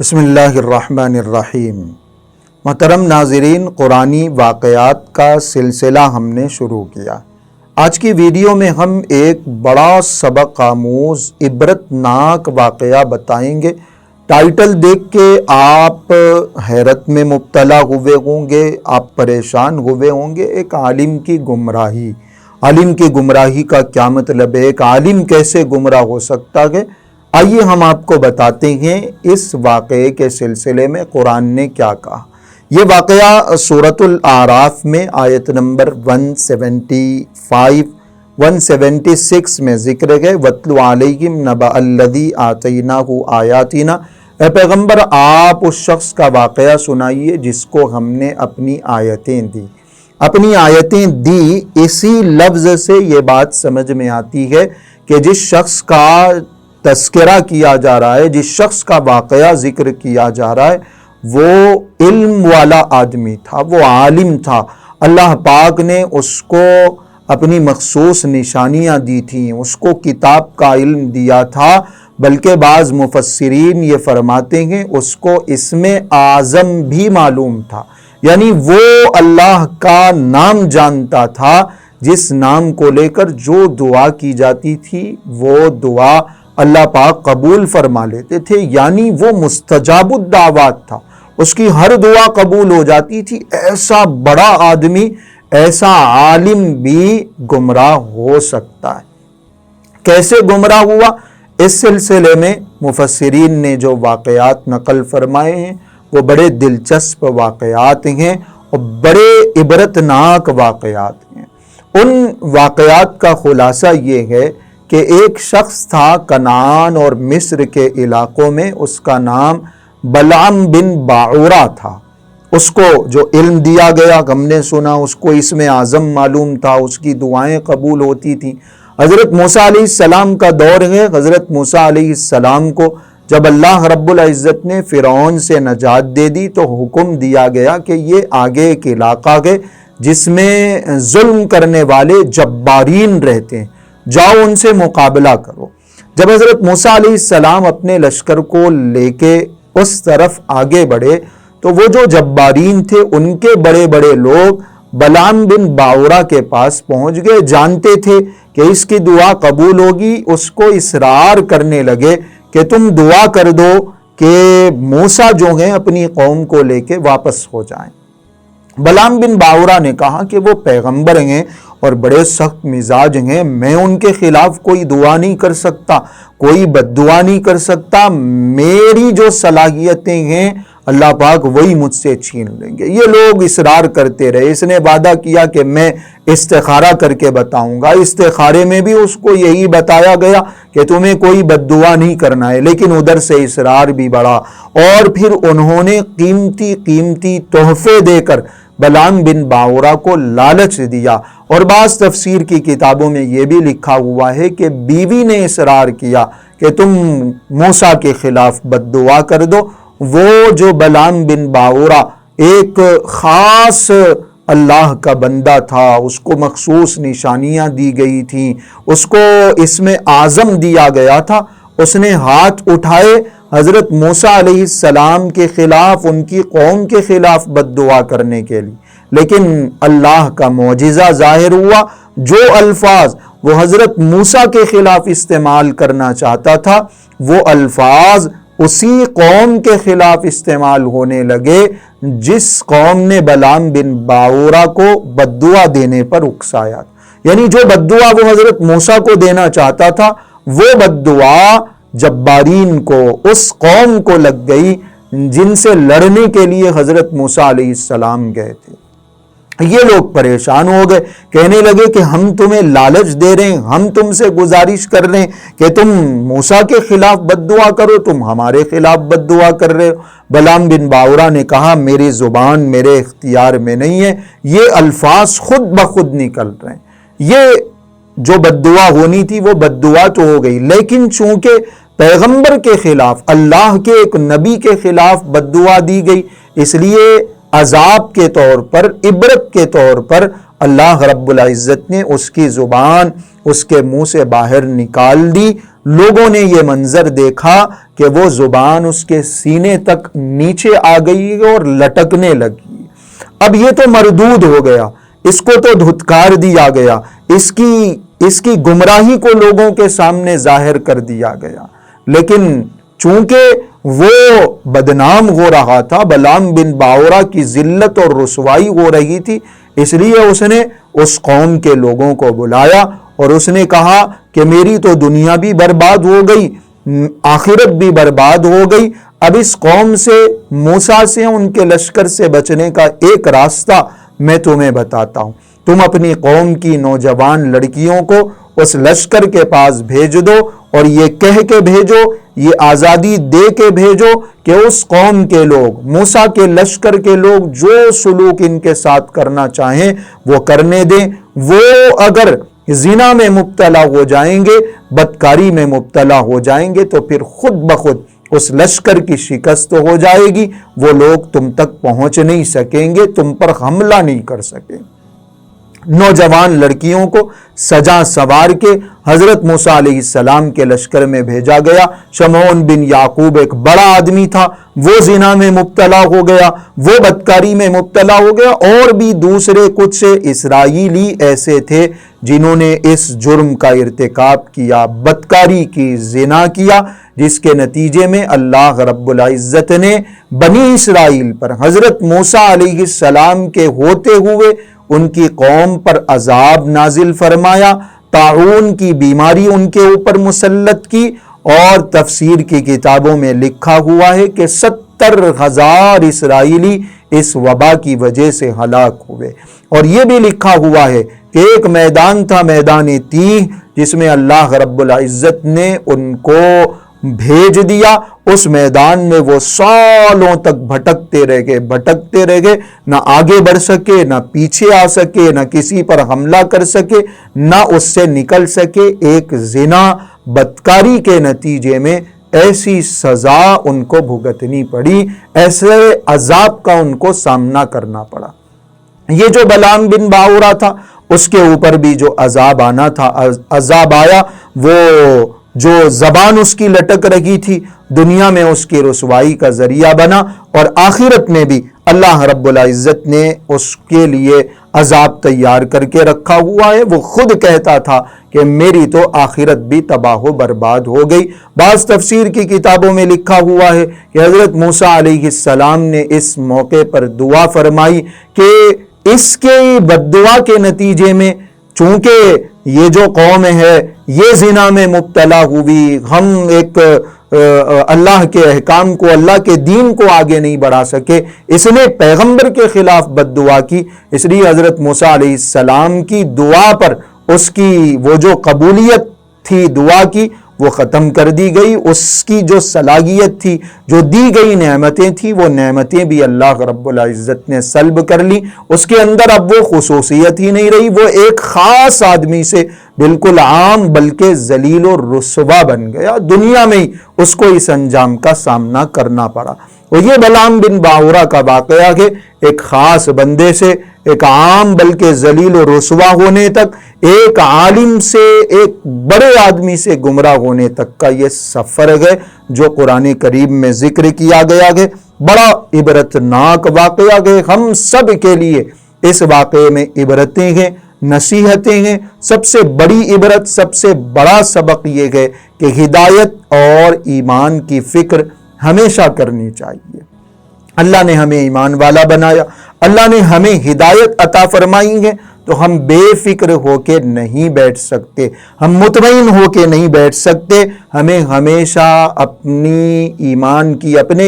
بسم اللہ الرحمن الرحیم۔ محترم ناظرین، قرآنی واقعات کا سلسلہ ہم نے شروع کیا۔ آج کی ویڈیو میں ہم ایک بڑا سبق آموز عبرتناک واقعہ بتائیں گے۔ ٹائٹل دیکھ کے آپ حیرت میں مبتلا ہوئے ہوں گے، آپ پریشان ہوئے ہوں گے۔ ایک عالم کی گمراہی، عالم کی گمراہی کا کیا مطلب ہے؟ ایک عالم کیسے گمراہ ہو سکتا ہے؟ آئیے ہم آپ کو بتاتے ہیں اس واقعے کے سلسلے میں قرآن نے کیا کہا۔ یہ واقعہ سورۃ الاعراف میں آیت نمبر 175 176 میں ذکر ہے۔ وَاتْلُ عَلَيْهِمْ نَبَأَ الَّذِي آتَيْنَاهُ آیَاتِنَا۔ اے پیغمبر، آپ اس شخص کا واقعہ سنائیے جس کو ہم نے اپنی آیتیں دی۔ اپنی آیتیں دی، اسی لفظ سے یہ بات سمجھ میں آتی ہے کہ جس شخص کا تذکرہ کیا جا رہا ہے، جس شخص کا واقعہ ذکر کیا جا رہا ہے، وہ علم والا آدمی تھا، وہ عالم تھا۔ اللہ پاک نے اس کو اپنی مخصوص نشانیاں دی تھیں، اس کو کتاب کا علم دیا تھا، بلکہ بعض مفسرین یہ فرماتے ہیں اس کو اسم اعظم بھی معلوم تھا، یعنی وہ اللہ کا نام جانتا تھا جس نام کو لے کر جو دعا کی جاتی تھی وہ دعا اللہ پاک قبول فرما لیتے تھے، یعنی وہ مستجاب الدعوات تھا، اس کی ہر دعا قبول ہو جاتی تھی۔ ایسا بڑا آدمی، ایسا عالم بھی گمراہ ہو سکتا ہے۔ کیسے گمراہ ہوا؟ اس سلسلے میں مفسرین نے جو واقعات نقل فرمائے ہیں وہ بڑے دلچسپ واقعات ہیں اور بڑے عبرتناک واقعات ہیں۔ ان واقعات کا خلاصہ یہ ہے کہ ایک شخص تھا کنعان اور مصر کے علاقوں میں، اس کا نام بلعام بن باعورہ تھا۔ اس کو جو علم دیا گیا، ہم نے سنا، اس کو اسم اعظم معلوم تھا، اس کی دعائیں قبول ہوتی تھیں۔ حضرت موسیٰ علیہ السلام کا دور ہے۔ حضرت موسیٰ علیہ السلام کو جب اللہ رب العزت نے فرعون سے نجات دے دی تو حکم دیا گیا کہ یہ آگے ایک علاقہ ہے جس میں ظلم کرنے والے جبارین رہتے ہیں، جاؤ ان سے مقابلہ کرو۔ جب حضرت موسیٰ علیہ السلام اپنے لشکر کو لے کے اس طرف آگے بڑھے تو وہ جو جبارین تھے ان کے بڑے بڑے لوگ بلعام بن باعورہ کے پاس پہنچ گئے، جانتے تھے کہ اس کی دعا قبول ہوگی، اس کو اصرار کرنے لگے کہ تم دعا کر دو کہ موسیٰ جو ہیں اپنی قوم کو لے کے واپس ہو جائیں۔ بلعام بن باعورہ نے کہا کہ وہ پیغمبر ہیں اور بڑے سخت مزاج ہیں، میں ان کے خلاف کوئی دعا نہیں کر سکتا، کوئی بد دعا نہیں کر سکتا، میری جو صلاحیتیں ہیں اللہ پاک وہی مجھ سے چھین لیں گے۔ یہ لوگ اصرار کرتے رہے۔ اس نے وعدہ کیا کہ میں استخارہ کر کے بتاؤں گا۔ استخارے میں بھی اس کو یہی بتایا گیا کہ تمہیں کوئی بد دعا نہیں کرنا ہے، لیکن ادھر سے اصرار بھی بڑھا اور پھر انہوں نے قیمتی قیمتی تحفے دے کر بلعام بن باعورہ کو لالچ دیا۔ اور بعض تفسیر کی کتابوں میں یہ بھی لکھا ہوا ہے کہ بیوی نے اصرار کیا کہ تم موسیٰ کے خلاف بد دعا کر دو۔ وہ جو بلعام بن باعورہ ایک خاص اللہ کا بندہ تھا، اس کو مخصوص نشانیاں دی گئی تھیں، اس کو اسم اعظم دیا گیا تھا، اس نے ہاتھ اٹھائے حضرت موسیٰ علیہ السلام کے خلاف، ان کی قوم کے خلاف بد دعا کرنے کے لیے، لیکن اللہ کا معجزہ ظاہر ہوا۔ جو الفاظ وہ حضرت موسیٰ کے خلاف استعمال کرنا چاہتا تھا وہ الفاظ اسی قوم کے خلاف استعمال ہونے لگے جس قوم نے بلعام بن باعورہ کو بد دعا دینے پر اکسایا، یعنی جو بد دعا وہ حضرت موسیٰ کو دینا چاہتا تھا وہ بد دعا جبارین کو، اس قوم کو لگ گئی جن سے لڑنے کے لیے حضرت موسیٰ علیہ السلام گئے تھے۔ یہ لوگ پریشان ہو گئے، کہنے لگے کہ ہم تمہیں لالچ دے رہے ہیں، ہم تم سے گزارش کر رہے ہیں کہ تم موسیٰ کے خلاف بد دعا کرو، تم ہمارے خلاف بد دعا کر رہے ہو۔ بلعام بن باعورہ نے کہا میری زبان میرے اختیار میں نہیں ہے، یہ الفاظ خود بخود نکل رہے ہیں، یہ جو بد دعا ہونی تھی وہ بد دعا تو ہو گئی، لیکن چونکہ پیغمبر کے خلاف، اللہ کے ایک نبی کے خلاف بد دعا دی گئی، اس لیے عذاب کے طور پر، عبرت کے طور پر اللہ رب العزت نے اس کی زبان اس کے منہ سے باہر نکال دی۔ لوگوں نے یہ منظر دیکھا کہ وہ زبان اس کے سینے تک نیچے آ گئی اور لٹکنے لگی۔ اب یہ تو مردود ہو گیا، اس کو تو دھتکار دیا گیا، اس کی گمراہی کو لوگوں کے سامنے ظاہر کر دیا گیا۔ لیکن چونکہ وہ بدنام ہو رہا تھا، بلعام بن باورہ کی ذلت اور رسوائی ہو رہی تھی، اس لیے اس نے اس قوم کے لوگوں کو بلایا اور اس نے کہا کہ میری تو دنیا بھی برباد ہو گئی، آخرت بھی برباد ہو گئی، اب اس قوم سے، موسیٰ سے، ان کے لشکر سے بچنے کا ایک راستہ میں تمہیں بتاتا ہوں۔ تم اپنی قوم کی نوجوان لڑکیوں کو اس لشکر کے پاس بھیج دو اور یہ کہہ کے بھیجو، یہ آزادی دے کے بھیجو کہ اس قوم کے لوگ، موسیٰ کے لشکر کے لوگ جو سلوک ان کے ساتھ کرنا چاہیں وہ کرنے دیں۔ وہ اگر زنا میں مبتلا ہو جائیں گے، بدکاری میں مبتلا ہو جائیں گے، تو پھر خود بخود اس لشکر کی شکست ہو جائے گی، وہ لوگ تم تک پہنچ نہیں سکیں گے، تم پر حملہ نہیں کر سکیں۔ نوجوان لڑکیوں کو سجا سوار کے حضرت موسیٰ علیہ السلام کے لشکر میں بھیجا گیا۔ شمعون بن یعقوب ایک بڑا آدمی تھا، وہ زنا میں مبتلا ہو گیا، وہ بدکاری میں مبتلا ہو گیا، اور بھی دوسرے کچھ اسرائیلی ایسے تھے جنہوں نے اس جرم کا ارتکاب کیا، بدکاری کی، زنا کیا، جس کے نتیجے میں اللہ رب العزت نے بنی اسرائیل پر حضرت موسیٰ علیہ السلام کے ہوتے ہوئے ان کی قوم پر عذاب نازل فرمایا، طاعون کی بیماری ان کے اوپر مسلط کی، اور تفسیر کی کتابوں میں لکھا ہوا ہے کہ 70,000 اسرائیلی اس وبا کی وجہ سے ہلاک ہوئے۔ اور یہ بھی لکھا ہوا ہے کہ ایک میدان تھا، میدان تیہ، جس میں اللہ رب العزت نے ان کو بھیج دیا۔ اس میدان میں وہ سالوں تک بھٹکتے رہ گئے، نہ آگے بڑھ سکے، نہ پیچھے آ سکے، نہ کسی پر حملہ کر سکے، نہ اس سے نکل سکے۔ ایک زنا، بدکاری کے نتیجے میں ایسی سزا ان کو بھگتنی پڑی، ایسے عذاب کا ان کو سامنا کرنا پڑا۔ یہ جو بلعام بن باورہ تھا، اس کے اوپر بھی جو عذاب آنا تھا، عذاب آیا، وہ جو زبان اس کی لٹک رہی تھی، دنیا میں اس کی رسوائی کا ذریعہ بنا، اور آخرت میں بھی اللہ رب العزت نے اس کے لیے عذاب تیار کر کے رکھا ہوا ہے۔ وہ خود کہتا تھا کہ میری تو آخرت بھی تباہ و برباد ہو گئی۔ بعض تفسیر کی کتابوں میں لکھا ہوا ہے کہ حضرت موسیٰ علیہ السلام نے اس موقع پر دعا فرمائی کہ اس کے بد دعا کے نتیجے میں، چونکہ یہ جو قوم ہے یہ زنا میں مبتلا ہوئی، ہم ایک اللہ کے احکام کو، اللہ کے دین کو آگے نہیں بڑھا سکے، اس نے پیغمبر کے خلاف بد دعا کی، اس لیے حضرت موسیٰ علیہ السلام کی دعا پر اس کی وہ جو قبولیت تھی دعا کی، وہ ختم کر دی گئی۔ اس کی جو صلاحیت تھی، جو دی گئی نعمتیں تھیں، وہ نعمتیں بھی اللہ رب العزت نے سلب کر لی۔ اس کے اندر اب وہ خصوصیت ہی نہیں رہی، وہ ایک خاص آدمی سے بالکل عام بلکہ ذلیل و رسوا بن گیا۔ دنیا میں ہی اس کو اس انجام کا سامنا کرنا پڑا۔ اور یہ بلعام بن باورہ کا واقعہ ہے، ایک خاص بندے سے ایک عام بلکہ ذلیل و رسوا ہونے تک، ایک عالم سے ایک بڑے آدمی سے گمراہ ہونے تک کا یہ سفر ہے جو قرآن کریم میں ذکر کیا گیا ہے۔ بڑا عبرتناک واقعہ ہے، ہم سب کے لیے اس واقعے میں عبرتیں ہیں، نصیحتیں ہیں۔ سب سے بڑی عبرت، سب سے بڑا سبق یہ ہے کہ ہدایت اور ایمان کی فکر ہمیشہ کرنی چاہیے۔ اللہ نے ہمیں ایمان والا بنایا، اللہ نے ہمیں ہدایت عطا فرمائی ہے، تو ہم بے فکر ہو کے نہیں بیٹھ سکتے، ہم مطمئن ہو کے نہیں بیٹھ سکتے۔ ہمیں ہمیشہ اپنے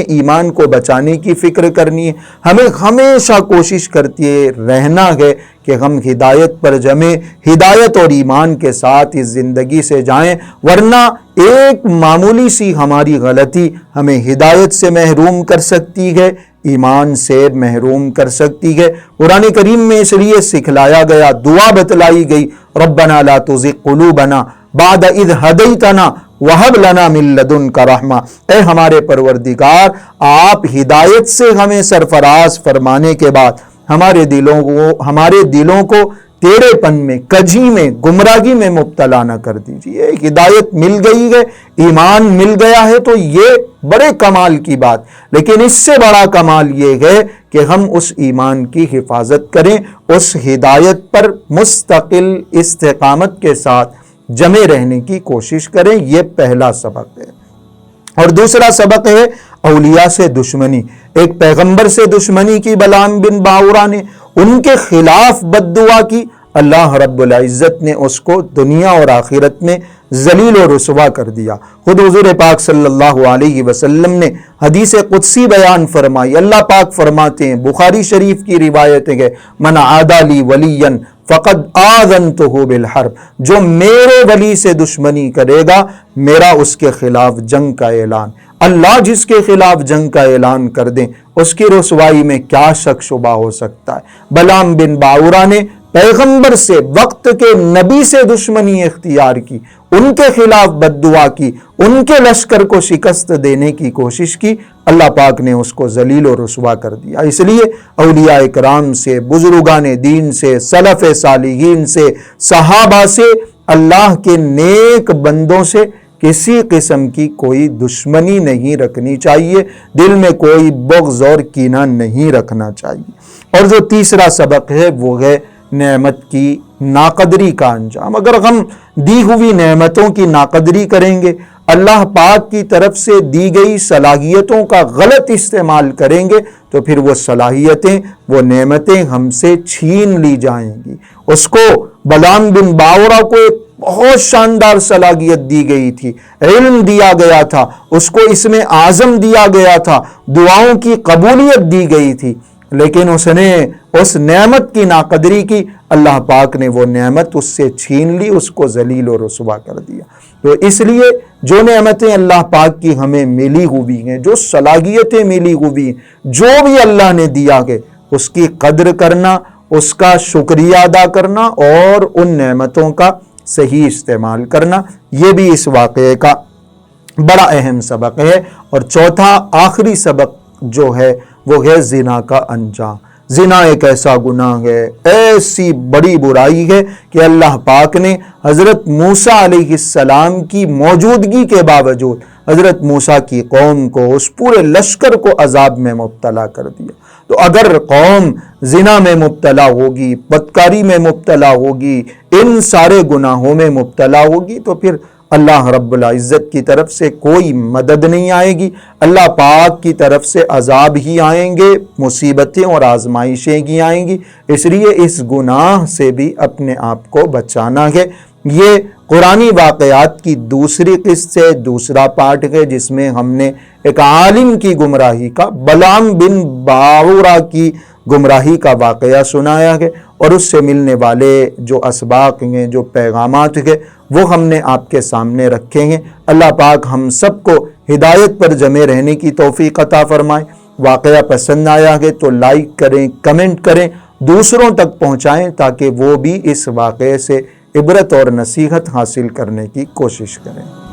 ایمان کو بچانے کی فکر کرنی ہے، ہمیں ہمیشہ کوشش کرتے رہنا ہے کہ ہم ہدایت پر جمیں، ہدایت اور ایمان کے ساتھ اس زندگی سے جائیں، ورنہ ایک معمولی سی ہماری غلطی ہمیں ہدایت سے محروم کر سکتی ہے، ایمان سے محروم کر سکتی ہے۔ قرآن کریم میں اس لیے سکھلایا گیا، دعا بتلائی گئی، ربنا لا تزغ قلوبنا بعد اذ ہدیتنا وہب لنا من لدنک رحمہ، اے ہمارے پروردگار، آپ ہدایت سے ہمیں سرفراز فرمانے کے بعد ہمارے دلوں کو ٹیڑھے پن میں، کجی میں، گمراہی میں مبتلا نہ کر دیجیے۔ ہدایت مل گئی ہے، ایمان مل گیا ہے تو یہ بڑے کمال کی بات، لیکن اس سے بڑا کمال یہ ہے کہ ہم اس ایمان کی حفاظت کریں، اس ہدایت پر مستقل استقامت کے ساتھ جمے رہنے کی کوشش کریں۔ یہ پہلا سبق ہے۔ اور دوسرا سبق ہے اولیاء سے دشمنی۔ ایک پیغمبر سے دشمنی کی بلعام بن باورہ نے، ان کے خلاف بد دعا کی، اللہ رب العزت نے اس کو دنیا اور آخرت میں ذلیل و رسوا کر دیا۔ خود حضور پاک صلی اللہ علیہ وسلم نے حدیث قدسی بیان فرمائی، اللہ پاک فرماتے ہیں، بخاری شریف کی روایت ہے، من عادی لی ولیا فقد آذنتہ بالحرب، جو میرے ولی سے دشمنی کرے گا میرا اس کے خلاف جنگ کا اعلان۔ اللہ جس کے خلاف جنگ کا اعلان کر دیں اس کی رسوائی میں کیا شک شبہ ہو سکتا ہے۔ بلعام بن باورہ نے پیغمبر سے، وقت کے نبی سے دشمنی اختیار کی، ان کے خلاف بد دعا کی، ان کے لشکر کو شکست دینے کی کوشش کی، اللہ پاک نے اس کو ذلیل و رسوا کر دیا۔ اس لیے اولیاء کرام سے، بزرگان دین سے، سلف صالحین سے، صحابہ سے، اللہ کے نیک بندوں سے کسی قسم کی کوئی دشمنی نہیں رکھنی چاہیے، دل میں کوئی بغض اور کینہ نہیں رکھنا چاہیے۔ اور جو تیسرا سبق ہے وہ ہے نعمت کی ناقدری کا انجام۔ اگر ہم دی ہوئی نعمتوں کی ناقدری کریں گے، اللہ پاک کی طرف سے دی گئی صلاحیتوں کا غلط استعمال کریں گے تو پھر وہ صلاحیتیں، وہ نعمتیں ہم سے چھین لی جائیں گی۔ اس کو، بلعام بن باورہ کو ایک بہت شاندار صلاحیت دی گئی تھی، علم دیا گیا تھا، اس کو اسم اعظم دیا گیا تھا، دعاؤں کی قبولیت دی گئی تھی، لیکن اس نے اس نعمت کی ناقدری کی، اللہ پاک نے وہ نعمت اس سے چھین لی، اس کو ذلیل و رسوا کر دیا۔ تو اس لیے جو نعمتیں اللہ پاک کی ہمیں ملی ہوئی ہیں، جو صلاحیتیں ملی ہوئی ہیں، جو بھی اللہ نے دیا ہے، اس کی قدر کرنا، اس کا شکریہ ادا کرنا اور ان نعمتوں کا صحیح استعمال کرنا، یہ بھی اس واقعے کا بڑا اہم سبق ہے۔ اور چوتھا آخری سبق جو ہے وہ ہے زنا کا انجام۔ زنا ایک ایسا گناہ ہے، ایسی بڑی برائی ہے کہ اللہ پاک نے حضرت موسیٰ علیہ السلام کی موجودگی کے باوجود حضرت موسیٰ کی قوم کو، اس پورے لشکر کو عذاب میں مبتلا کر دیا۔ تو اگر قوم زنا میں مبتلا ہوگی، بدکاری میں مبتلا ہوگی، ان سارے گناہوں میں مبتلا ہوگی تو پھر اللہ رب العزت کی طرف سے کوئی مدد نہیں آئے گی، اللہ پاک کی طرف سے عذاب ہی آئیں گے، مصیبتیں اور آزمائشیں ہی آئیں گی۔ اس لیے اس گناہ سے بھی اپنے آپ کو بچانا ہے۔ یہ قرآنی واقعات کی دوسری قسط ہے، دوسرا پارٹ ہے، جس میں ہم نے ایک عالم کی گمراہی کا، بلعام بن باورہ کی گمراہی کا واقعہ سنایا ہے، اور اس سے ملنے والے جو اسباق ہیں، جو پیغامات ہیں، وہ ہم نے آپ کے سامنے رکھے ہیں۔ اللہ پاک ہم سب کو ہدایت پر جمے رہنے کی توفیق عطا فرمائے۔ واقعہ پسند آیا ہے تو لائک کریں، کمنٹ کریں، دوسروں تک پہنچائیں تاکہ وہ بھی اس واقعے سے عبرت اور نصیحت حاصل کرنے کی کوشش کریں۔